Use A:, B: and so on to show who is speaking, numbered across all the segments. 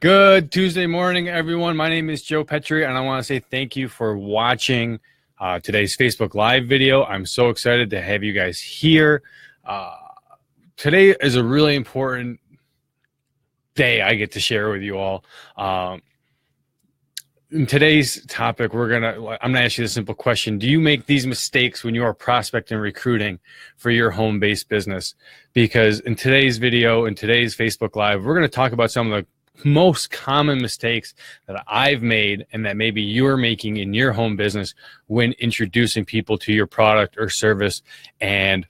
A: Good Tuesday morning, everyone. My name is Joe Petrie, and I want to say thank you for watching today's Facebook Live video. I'm so excited to have you guys here. Today is a really important day I get to share with you all. In today's topic, I'm gonna ask you the simple question: do you make these mistakes when you are prospecting and recruiting for your home-based business? Because in today's video, in today's Facebook Live, we're gonna talk about some of the most common mistakes that I've made and that maybe you're making in your home business when introducing people to your product or service, and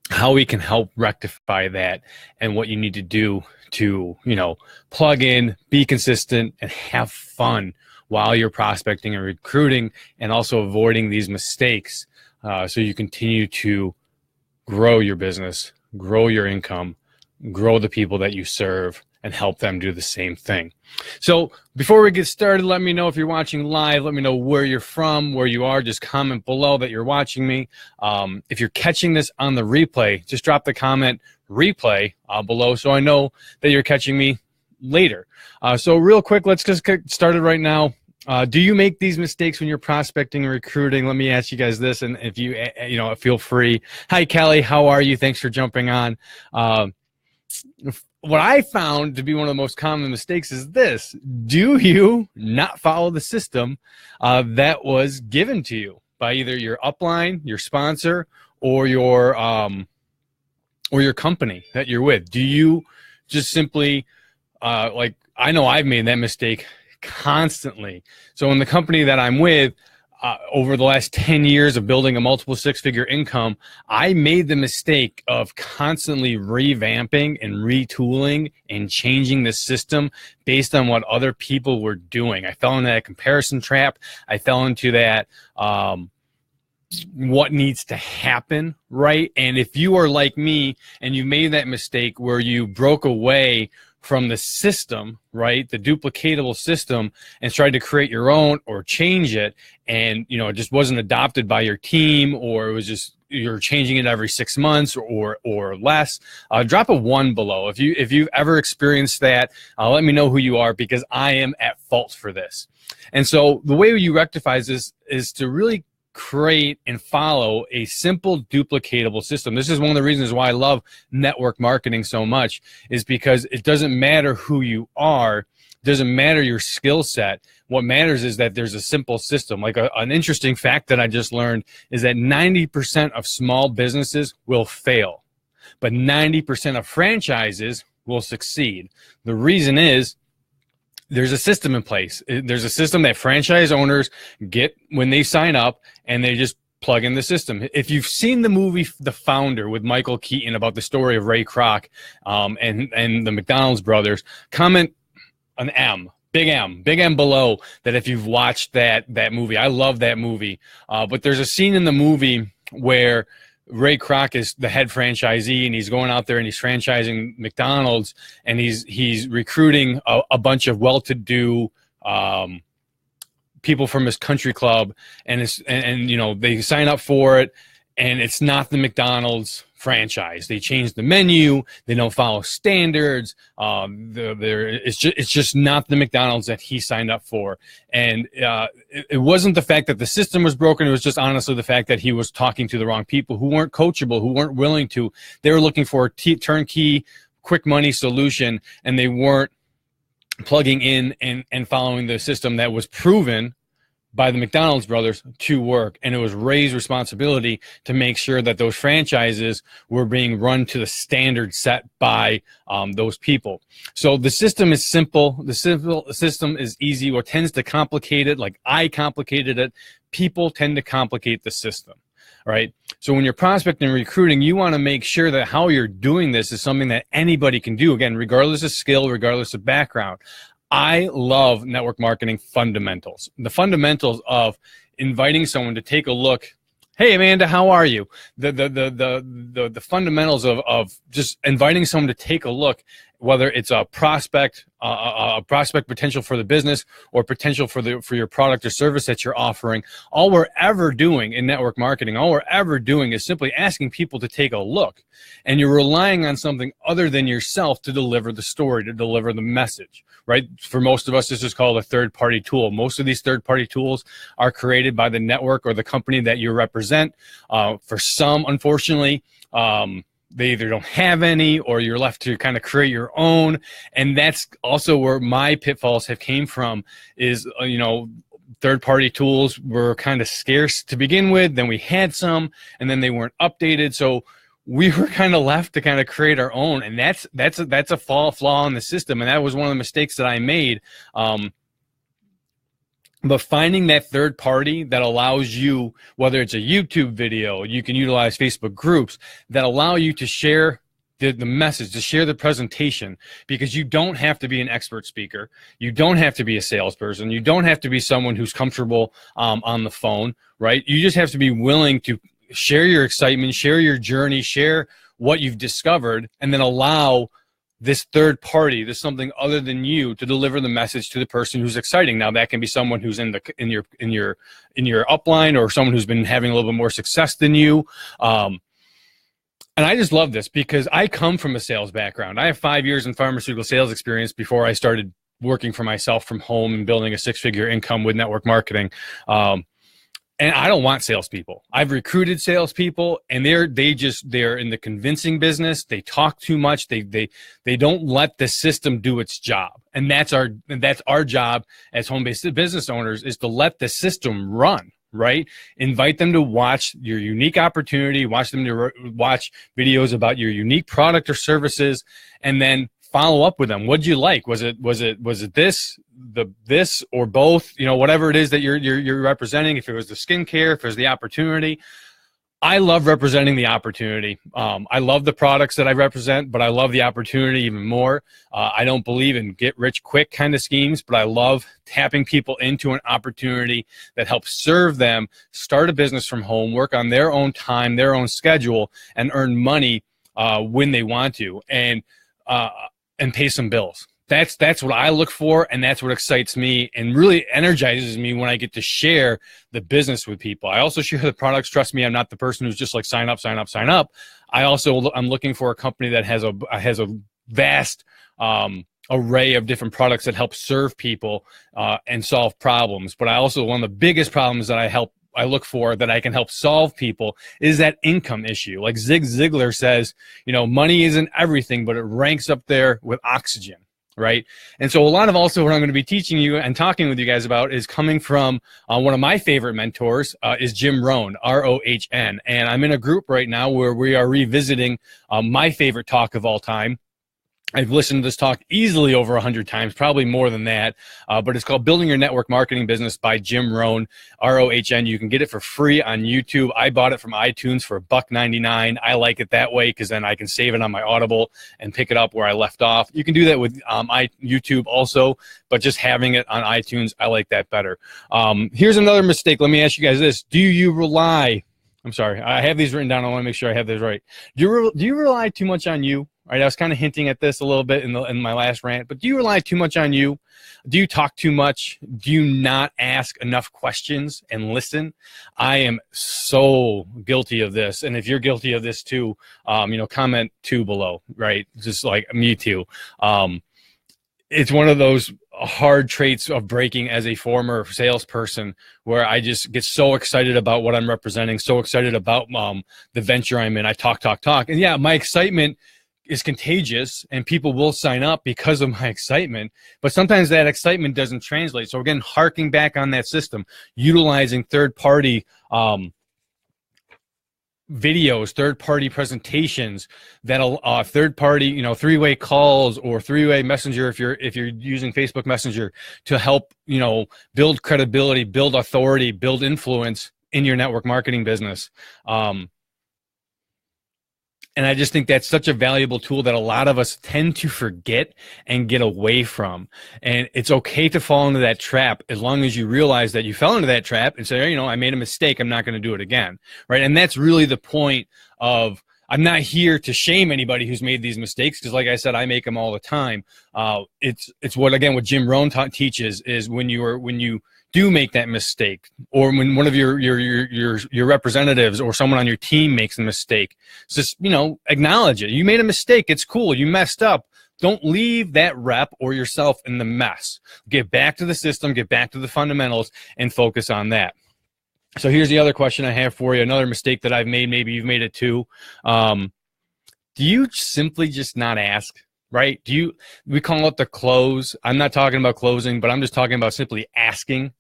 A: how we can help rectify that, and what you need to do to, plug in, be consistent, and have fun while you're prospecting and recruiting, and also avoiding these mistakes so you continue to grow your business, grow your income, grow the people that you serve, and help them do the same thing. So before we get started, let me know if you're watching live. Let me know where you're from, where you are. Just comment below that you're watching me. If you're catching this on the replay, just drop the comment replay below so I know that you're catching me later. So real quick, let's just get started right now. Do you make these mistakes when you're prospecting and recruiting? Let me ask you guys this, and if you feel free. Hi, Kelly. How are you? Thanks for jumping on. What I found to be one of the most common mistakes is this: do you not follow the system that was given to you by either your upline, your sponsor, or your company that you're with? Do you just simply I know I've made that mistake constantly. So in the company that I'm with, over the last 10 years of building a multiple six-figure income, I made the mistake of constantly revamping and retooling and changing the system based on what other people were doing. I fell into that comparison trap. I fell into that what needs to happen, right? And if you are like me and you made that mistake where you broke away from the system, right, the duplicatable system, and tried to create your own or change it, and it just wasn't adopted by your team, or it was just you're changing it every 6 months or less, drop a 1 below if you've ever experienced that. Let me know who you are, because I am at fault for this. And so the way you rectify this is to really create and follow a simple duplicatable system. This is one of the reasons why I love network marketing so much, is because it doesn't matter who you are, doesn't matter your skill set. What matters is that there's a simple system. Like an interesting fact that I just learned is that 90% of small businesses will fail, but 90% of franchises will succeed. The reason is there's a system in place. There's a system that franchise owners get when they sign up, and they just plug in the system. If you've seen the movie The Founder with Michael Keaton about the story of Ray Kroc and the McDonald's brothers, comment an M, big M below, that if you've watched that movie. I love that movie. But there's a scene in the movie where Ray Kroc is the head franchisee, and he's going out there and he's franchising McDonald's, and he's recruiting a bunch of well-to-do people from his country club, and they sign up for it, and it's not the McDonald's franchise. They change the menu. They don't follow standards. It's just not the McDonald's that he signed up for. And it wasn't the fact that the system was broken. It was just honestly the fact that he was talking to the wrong people who weren't coachable, who weren't willing to. They were looking for a turnkey, quick money solution, and they weren't plugging in and following the system that was proven by the McDonald's brothers to work. And it was Ray's responsibility to make sure that those franchises were being run to the standard set by those people. So the system is simple. The system is easy. What tends to complicate it, like I complicated it, people tend to complicate the system. Right? So when you're prospecting and recruiting, you want to make sure that how you're doing this is something that anybody can do, again, regardless of skill, regardless of background. I love network marketing fundamentals. The fundamentals of inviting someone to take a look. Hey, Amanda, how are you? The fundamentals of just inviting someone to take a look whether it's a prospect potential for the business or potential for your product or service that you're offering. All we're ever doing in network marketing, all we're ever doing is simply asking people to take a look, and you're relying on something other than yourself to deliver the story, to deliver the message, right? For most of us, this is called a third-party tool. Most of these third-party tools are created by the network or the company that you represent. For some, unfortunately, they either don't have any, or you're left to kind of create your own. And that's also where my pitfalls have came from is, third-party tools were kind of scarce to begin with. Then we had some, and then they weren't updated. So we were kind of left to kind of create our own. And that's a flaw in the system. And that was one of the mistakes that I made. But finding that third party that allows you, whether it's a YouTube video, you can utilize Facebook groups that allow you to share the message, to share the presentation, because you don't have to be an expert speaker. You don't have to be a salesperson. You don't have to be someone who's comfortable on the phone, right? You just have to be willing to share your excitement, share your journey, share what you've discovered, and then allow this third party, this something other than you, to deliver the message to the person who's exciting. Now that can be someone who's in your upline, or someone who's been having a little bit more success than you. And I just love this because I come from a sales background. I have 5 years in pharmaceutical sales experience before I started working for myself from home and building a six-figure income with network marketing. And I don't want salespeople. I've recruited salespeople, and they're in the convincing business. They talk too much. They don't let the system do its job. And that's our job as home-based business owners, is to let the system run, right? Invite them to watch your unique opportunity, watch them to watch videos about your unique product or services, and then follow up with them. What'd you like? Was it this or both? Whatever it is that you're representing. If it was the skincare, if it was the opportunity. I love representing the opportunity. I love the products that I represent, but I love the opportunity even more. I don't believe in get rich quick kind of schemes, but I love tapping people into an opportunity that helps serve them start a business from home, work on their own time, their own schedule, and earn money when they want to, and pay some bills. That's what I look for, and that's what excites me and really energizes me when I get to share the business with people. I also share the products. Trust me, I'm not the person who's just like sign up, sign up, sign up. I'm looking for a company that has a vast array of different products that help serve people and solve problems. But I also, one of the biggest problems that I look for that I can help solve people is that income issue. Like Zig Ziglar says, money isn't everything, but it ranks up there with oxygen, right? And so a lot of also what I'm going to be teaching you and talking with you guys about is coming from one of my favorite mentors is Jim Rohn, R-O-H-N. And I'm in a group right now where we are revisiting my favorite talk of all time. I've listened to this talk easily over 100 times, probably more than that, but it's called Building Your Network Marketing Business by Jim Rohn, R-O-H-N. You can get it for free on YouTube. I bought it from iTunes for $1.99. I like it that way because then I can save it on my Audible and pick it up where I left off. You can do that with YouTube also, but just having it on iTunes, I like that better. Here's another mistake. Let me ask you guys this. Do you rely – I'm sorry. I have these written down. I want to make sure I have this right. Do you rely too much on you? Right, I was kind of hinting at this a little bit in my last rant, but do you rely too much on you? Do you talk too much? Do you not ask enough questions and listen? I am so guilty of this, and if you're guilty of this too, comment too below. Right, just like me too. It's one of those hard traits of breaking as a former salesperson, where I just get so excited about what I'm representing, so excited about the venture I'm in. I talk, and yeah, my excitement is contagious and people will sign up because of my excitement, but sometimes that excitement doesn't translate. So again, harking back on that system, utilizing third-party videos, third-party presentations, that third-party, three-way calls or three-way messenger if you're using Facebook Messenger, to help build credibility, build authority, build influence in your network marketing business. And I just think that's such a valuable tool that a lot of us tend to forget and get away from. And it's okay to fall into that trap as long as you realize that you fell into that trap and say, I made a mistake. I'm not going to do it again. Right. And that's really the point of I'm not here to shame anybody who's made these mistakes, because like I said, I make them all the time. It's what Jim Rohn teaches is when you do make that mistake, or when one of your representatives or someone on your team makes a mistake, just, acknowledge it. You made a mistake. It's cool. You messed up. Don't leave that rep or yourself in the mess. Get back to the system, get back to the fundamentals, and focus on that. So here's the other question I have for you. Another mistake that I've made, maybe you've made it too. Do you simply just not ask, right? We call it the close. I'm not talking about closing, but I'm just talking about simply asking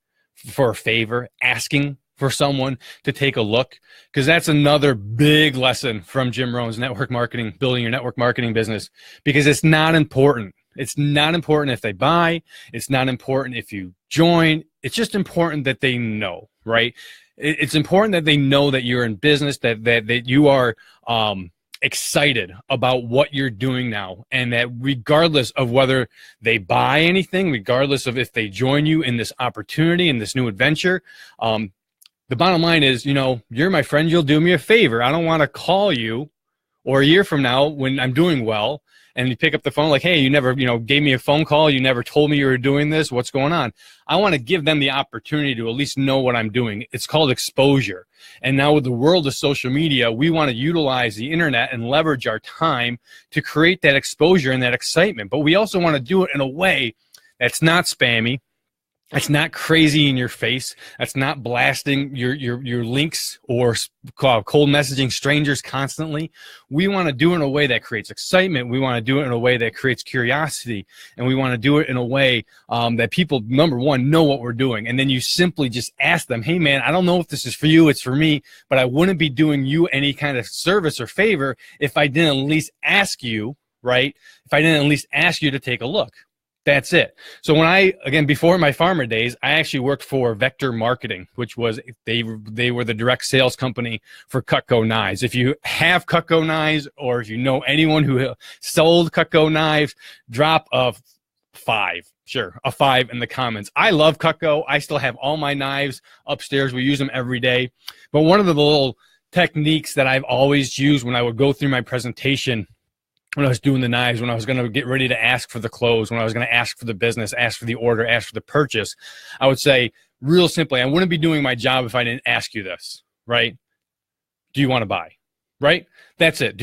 A: for a favor, asking for someone to take a look, because that's another big lesson from Jim Rohn's network marketing, building your network marketing business, because it's not important. It's not important if they buy. It's not important if you join. It's just important that they know, right? It's important that they know that you're in business, that you are excited about what you're doing now, and that regardless of whether they buy anything, regardless of if they join you in this opportunity, in this new adventure, the bottom line is, you're my friend, you'll do me a favor. I don't want to call you or a year from now when I'm doing well, and you pick up the phone like, hey, you never, gave me a phone call. You never told me you were doing this. What's going on? I want to give them the opportunity to at least know what I'm doing. It's called exposure. And now with the world of social media, we want to utilize the internet and leverage our time to create that exposure and that excitement. But we also want to do it in a way that's not spammy. It's not crazy in your face. That's not blasting your links or cold messaging strangers constantly. We want to do it in a way that creates excitement. We want to do it in a way that creates curiosity. And we want to do it in a way that people, number one, know what we're doing. And then you simply just ask them, hey, man, I don't know if this is for you. It's for me. But I wouldn't be doing you any kind of service or favor if I didn't at least ask you, right? If I didn't at least ask you to take a look. That's it. So before my farmer days, I actually worked for Vector Marketing, which was, they were the direct sales company for Cutco knives. If you have Cutco knives, or if you know anyone who sold Cutco knives, drop a 5. Sure, a 5 in the comments. I love Cutco. I still have all my knives upstairs. We use them every day. But one of the little techniques that I've always used when I would go through my presentation, when I was doing the knives, when I was going to get ready to ask for the close, when I was going to ask for the business, ask for the order, ask for the purchase, I would say real simply, I wouldn't be doing my job if I didn't ask you this, right? Do you want to buy, right? That's it.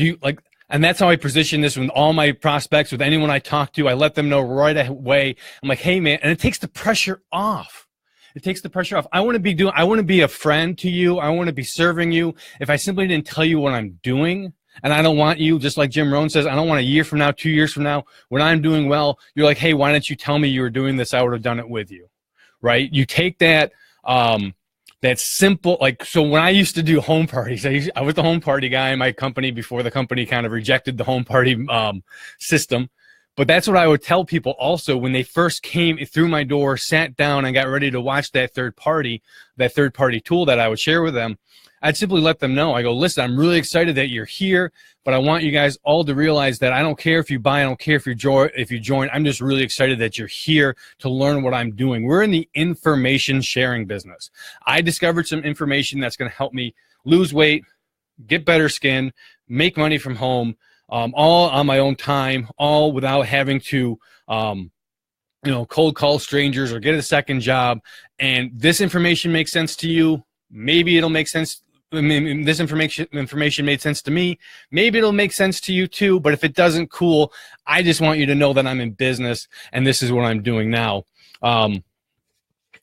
A: And that's how I position this with all my prospects, with anyone I talk to. I let them know right away. I'm like, hey, man, and it takes the pressure off. It takes the pressure off. I want to be a friend to you. I want to be serving you. If I simply didn't tell you what I'm doing, and I don't want you, just like Jim Rohn says, I don't want a year from now, 2 years from now, when I'm doing well, you're like, hey, why didn't you tell me you were doing this? I would have done it with you, right? You take that, that simple, so when I used to do home parties, I was the home party guy in my company before the company kind of rejected the home party system. But that's what I would tell people also when they first came through my door, sat down and got ready to watch that third party tool that I would share with them. I'd simply let them know. I go, listen, I'm really excited that you're here, but I want you guys all to realize that I don't care if you buy, I don't care if you join. I'm just really excited that you're here to learn what I'm doing. We're in the information sharing business. I discovered some information that's going to help me lose weight, get better skin, make money from home, all on my own time, all without having to cold call strangers or get a second job. And this information makes sense to you. Maybe it'll make sense. I mean, this information made sense to me. Maybe it'll make sense to you too. But if it doesn't, cool. I just want you to know that I'm in business and this is what I'm doing now.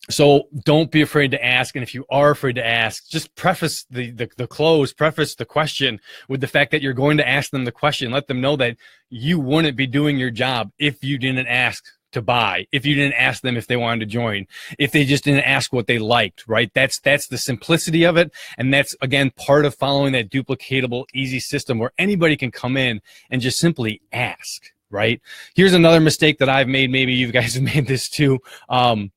A: So don't be afraid to ask. And if you are afraid to ask, just preface preface the question with the fact that you're going to ask them the question. Let them know that you wouldn't be doing your job if you didn't ask to buy, if you didn't ask them if they wanted to join, if they just didn't ask what they liked, right? That's the simplicity of it. And that's, again, part of following that duplicatable, easy system where anybody can come in and just simply ask, right? Here's another mistake that I've made. Maybe you guys have made this too. Do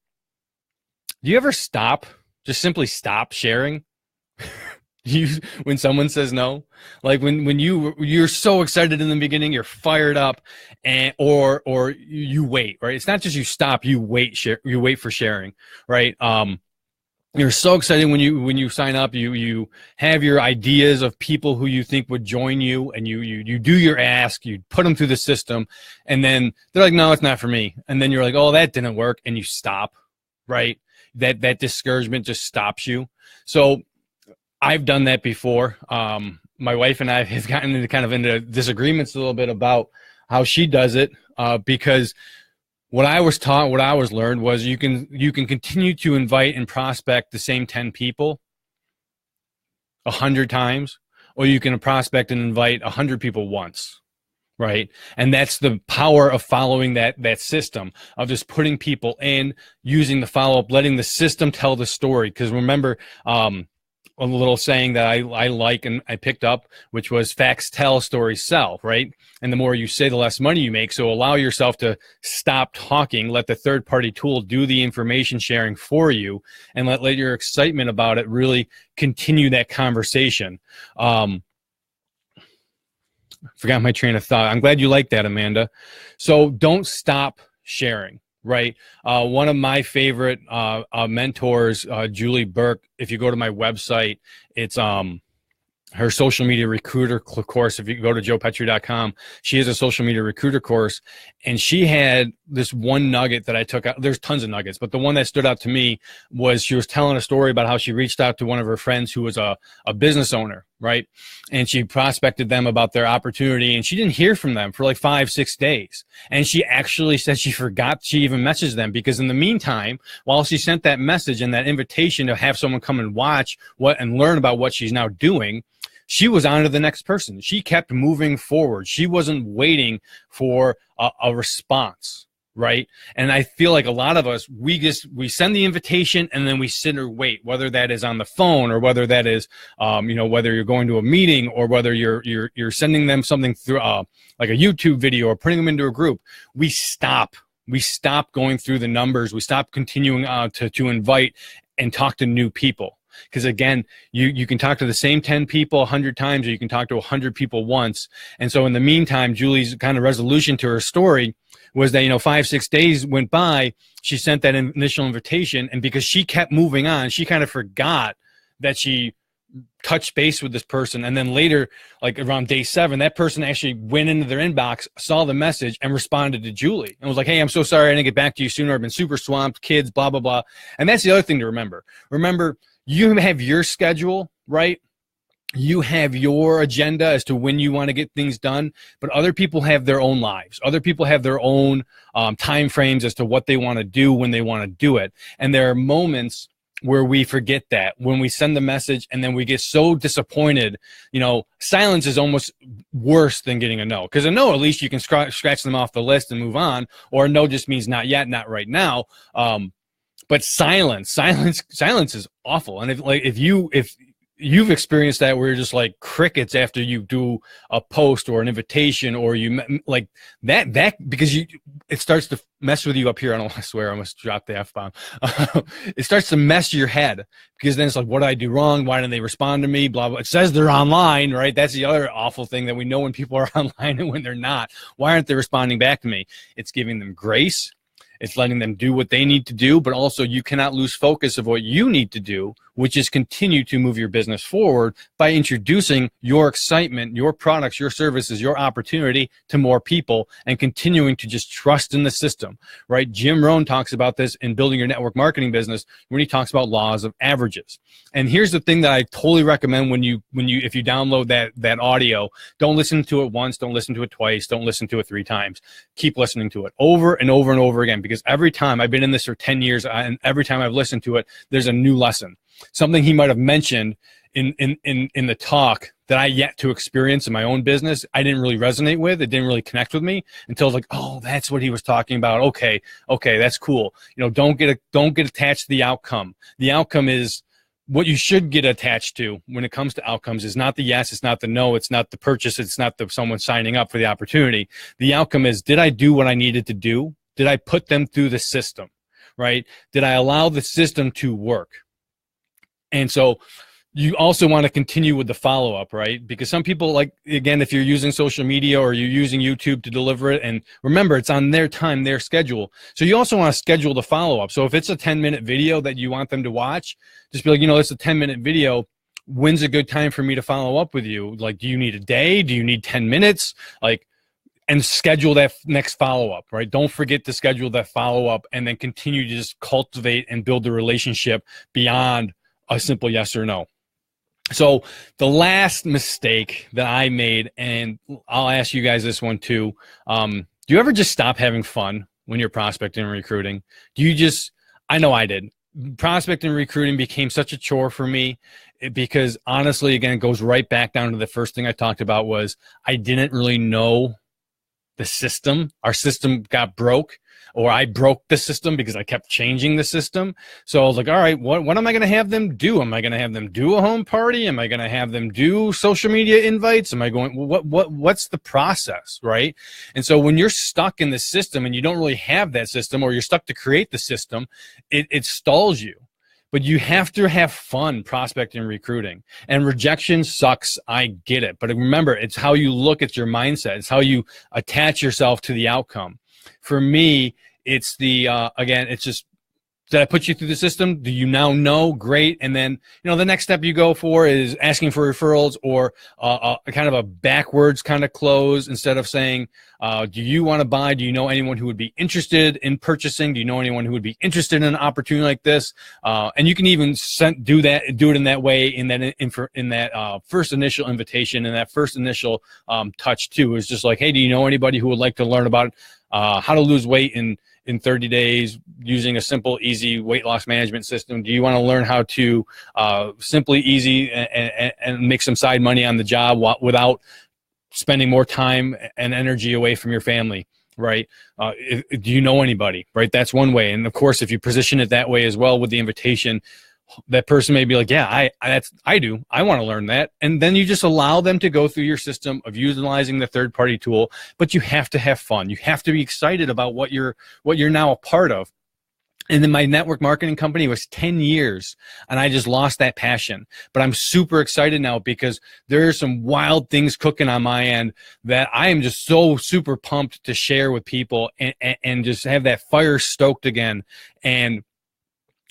A: you ever just simply stop sharing? When someone says no, like when you're so excited in the beginning, you're fired up, or you wait, right? It's not just you stop, you wait for sharing, right? you're so excited when you sign up. You have your ideas of people who you think would join you, and you do your ask, you put them through the system, and then they're like, no, it's not for me. And then you're like, oh, that didn't work, and you stop, right? That discouragement just stops you. So I've done that before. My wife and I have gotten into disagreements a little bit about how she does it, because what I was taught, what I was learned was you can continue to invite and prospect the same 10 people 100 times, or you can prospect and invite 100 people once, right? And that's the power of following that system of just putting people in, using the follow-up, letting the system tell the story. Because remember, a little saying that I like and I picked up, which was facts tell, stories sell, right? And the more you say, the less money you make. So allow yourself to stop talking, let the third-party tool do the information sharing for you, and let your excitement about it really continue that conversation. Forgot my train of thought. I'm glad you like that, Amanda. So don't stop sharing. Right. One of my favorite mentors, Julie Burke, if you go to my website, it's her social media recruiter course. If you go to joepetri.com, she has a social media recruiter course, and she had this one nugget that I took out. There's tons of nuggets, but the one that stood out to me was she was telling a story about how she reached out to one of her friends who was a business owner, right? And she prospected them about their opportunity, and she didn't hear from them for like 5-6 days. And she actually said she forgot she even messaged them, because in the meantime, while she sent that message and that invitation to have someone come and watch and learn about what she's now doing, she was on to the next person. She kept moving forward. She wasn't waiting for a response, right? And I feel like a lot of us, we send the invitation and then we sit or wait, whether that is on the phone or whether that is, whether you're going to a meeting or whether you're sending them something through like a YouTube video or putting them into a group. We stop going through the numbers. We stop continuing to invite and talk to new people. Because again, you can talk to the same 10 people 100 times, or you can talk to 100 people once. And so in the meantime, Julie's kind of resolution to her story was that, 5-6 days went by, she sent that initial invitation, and because she kept moving on, she kind of forgot that she touched base with this person. And then later, like around day 7, that person actually went into their inbox, saw the message, and responded to Julie and was like, hey, I'm so sorry I didn't get back to you sooner. I've been super swamped, kids, blah, blah, blah. And that's the other thing to remember. Remember, you have your schedule, right? You have your agenda as to when you want to get things done, but other people have their own lives. Other people have their own time frames as to what they want to do when they want to do it. And there are moments where we forget that, when we send the message and then we get so disappointed. Silence is almost worse than getting a no, because a no, at least you can scratch them off the list and move on, or a no just means not yet, not right now. But silence is awful. And if you've experienced that, where you're just like crickets after you do a post or an invitation, or you like that because it starts to mess with you up here. I don't want to swear. I almost dropped the F-bomb. It starts to mess your head, because then it's like, what did I do wrong? Why didn't they respond to me? Blah, blah. It says they're online, right? That's the other awful thing, that we know when people are online and when they're not. Why aren't they responding back to me? It's giving them grace. It's letting them do what they need to do, but also you cannot lose focus of what you need to do, which is continue to move your business forward by introducing your excitement, your products, your services, your opportunity to more people, and continuing to just trust in the system, right? Jim Rohn talks about this in Building Your Network Marketing Business when he talks about laws of averages. And here's the thing that I totally recommend if you download that audio, don't listen to it once, don't listen to it twice, don't listen to it 3 times. Keep listening to it over and over and over again, because every time, I've been in this for 10 years, and every time I've listened to it, there's a new lesson. Something he might have mentioned in the talk that I yet to experience in my own business, I didn't really resonate with. It didn't really connect with me until I was like, oh, that's what he was talking about. Okay, that's cool. Don't get attached to the outcome. The outcome is what you should get attached to when it comes to outcomes is not the yes, it's not the no, it's not the purchase, it's not someone signing up for the opportunity. The outcome is, did I do what I needed to do? Did I put them through the system, right? Did I allow the system to work? And so you also want to continue with the follow-up, right? Because some people, like, again, if you're using social media or you're using YouTube to deliver it, and remember, it's on their time, their schedule. So you also want to schedule the follow-up. So if it's a 10-minute video that you want them to watch, just be like, it's a 10-minute video. When's a good time for me to follow up with you? Like, do you need a day? Do you need 10 minutes? Like, and schedule that next follow-up, right? Don't forget to schedule that follow-up, and then continue to just cultivate and build the relationship beyond a simple yes or no. So the last mistake that I made, and I'll ask you guys this one too. Do you ever just stop having fun when you're prospecting and recruiting? I know I did. Prospecting and recruiting became such a chore for me because honestly, again, it goes right back down to the first thing I talked about was I didn't really know the system. Our system got broke, or I broke the system because I kept changing the system. So I was like, all right, what am I going to have them do? Am I going to have them do a home party? Am I going to have them do social media invites? Am I going, what's the process, right? And so when you're stuck in the system and you don't really have that system, or you're stuck to create the system, it stalls you. But you have to have fun prospecting and recruiting. And rejection sucks. I get it. But remember, it's how you look at your mindset. It's how you attach yourself to the outcome. For me, it's again, it's just, did I put you through the system? Do you now know? Great. And then, the next step you go for is asking for referrals, or kind of a backwards kind of close, instead of saying, do you want to buy? Do you know anyone who would be interested in purchasing? Do you know anyone who would be interested in an opportunity like this? And you can even do it in that way, in that first initial invitation, and that first initial touch too, is just like, hey, do you know anybody who would like to learn about how to lose weight in 30 days using a simple, easy weight loss management system? Do you want to learn how to simply, easy, and make some side money on the job without spending more time and energy away from your family, right? Do you know anybody, right? That's one way. And of course, if you position it that way as well with the invitation, that person may be like, yeah, I do. I want to learn that. And then you just allow them to go through your system of utilizing the third-party tool, but you have to have fun. You have to be excited about what you're now a part of. And then my network marketing company was 10 years, and I just lost that passion. But I'm super excited now because there are some wild things cooking on my end that I am just so super pumped to share with people, and just have that fire stoked again. And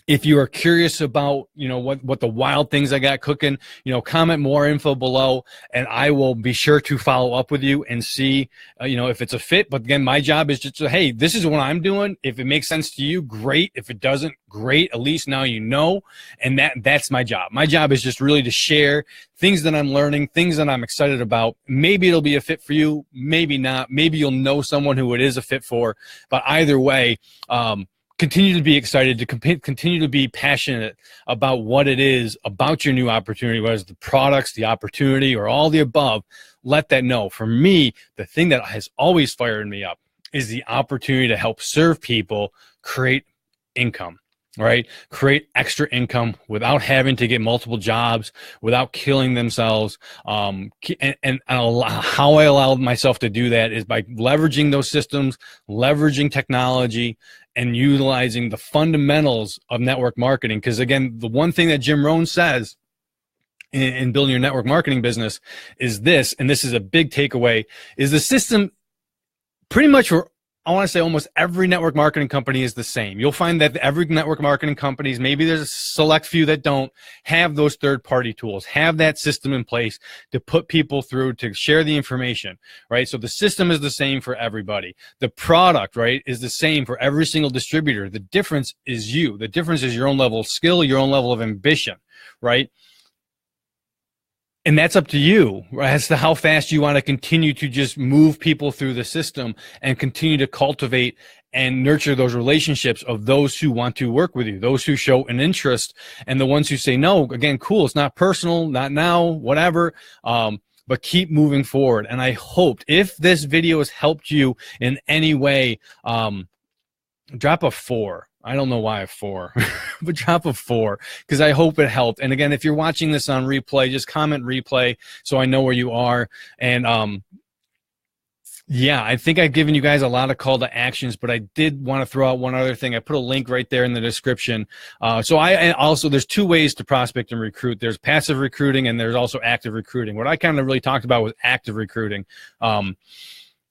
A: if you are curious about, what the wild things I got cooking, comment more info below, and I will be sure to follow up with you and see, if it's a fit. But again, my job is just to, hey, this is what I'm doing. If it makes sense to you, great. If it doesn't, great. At least now you know. And that's my job. My job is just really to share things that I'm learning, things that I'm excited about. Maybe it'll be a fit for you, maybe not. Maybe you'll know someone who it is a fit for. But either way, continue to be excited, to continue to be passionate about what it is about your new opportunity, whether it's the products, the opportunity, or all the above. Let that know. For me, the thing that has always fired me up is the opportunity to help serve people create income, right? Create extra income without having to get multiple jobs, without killing themselves. And how I allow myself to do that is by leveraging those systems, leveraging technology, and utilizing the fundamentals of network marketing. Because again, the one thing that Jim Rohn says in building your network marketing business is this, and this is a big takeaway, is the system pretty much for, I want to say, almost every network marketing company is the same. You'll find that every network marketing companies, maybe there's a select few that don't have those third-party tools, have that system in place to put people through, to share the information, right? So the system is the same for everybody. The product, right, is the same for every single distributor. The difference is you. The difference is your own level of skill, your own level of ambition, right? And that's up to you, right, as to how fast you want to continue to just move people through the system and continue to cultivate and nurture those relationships of those who want to work with you, those who show an interest, and the ones who say, no, again, cool, it's not personal, not now, whatever, but keep moving forward. And I hoped, if this video has helped you in any way, drop a 4. I don't know why a 4, but drop a 4, because I hope it helped. And again, if you're watching this on replay, just comment replay so I know where you are. And Yeah, I think I've given you guys a lot of call to actions, but I did want to throw out one other thing. I put a link right there in the description. So I also, there's two ways to prospect and recruit. There's passive recruiting and there's also active recruiting. What I kind of really talked about was active recruiting.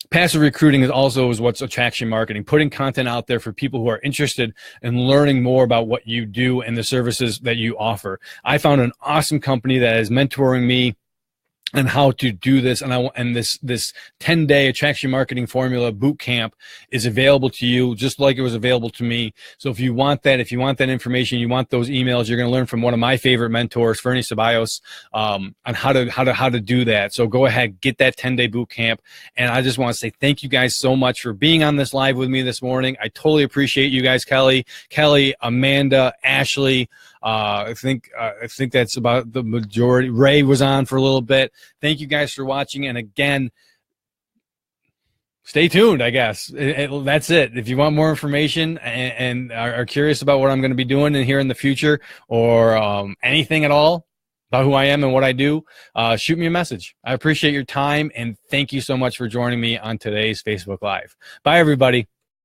A: Passive recruiting is what's attraction marketing, putting content out there for people who are interested in learning more about what you do and the services that you offer. I found an awesome company that is mentoring me and how to do this, and this 10-day attraction marketing formula boot camp is available to you just like it was available to me. So if you want that information, you want those emails, you're going to learn from one of my favorite mentors, Fernie Ceballos, on how to do that. So go ahead, get that 10-day boot camp. And I just want to say thank you guys so much for being on this live with me this morning. I totally appreciate you guys, Kelly, Amanda, Ashley. I think that's about the majority. Ray was on for a little bit. Thank you guys for watching. And again, stay tuned, I guess. That's it. If you want more information and are curious about what I'm going to be doing in here in the future, or anything at all about who I am and what I do, shoot me a message. I appreciate your time, and thank you so much for joining me on today's Facebook Live. Bye, everybody.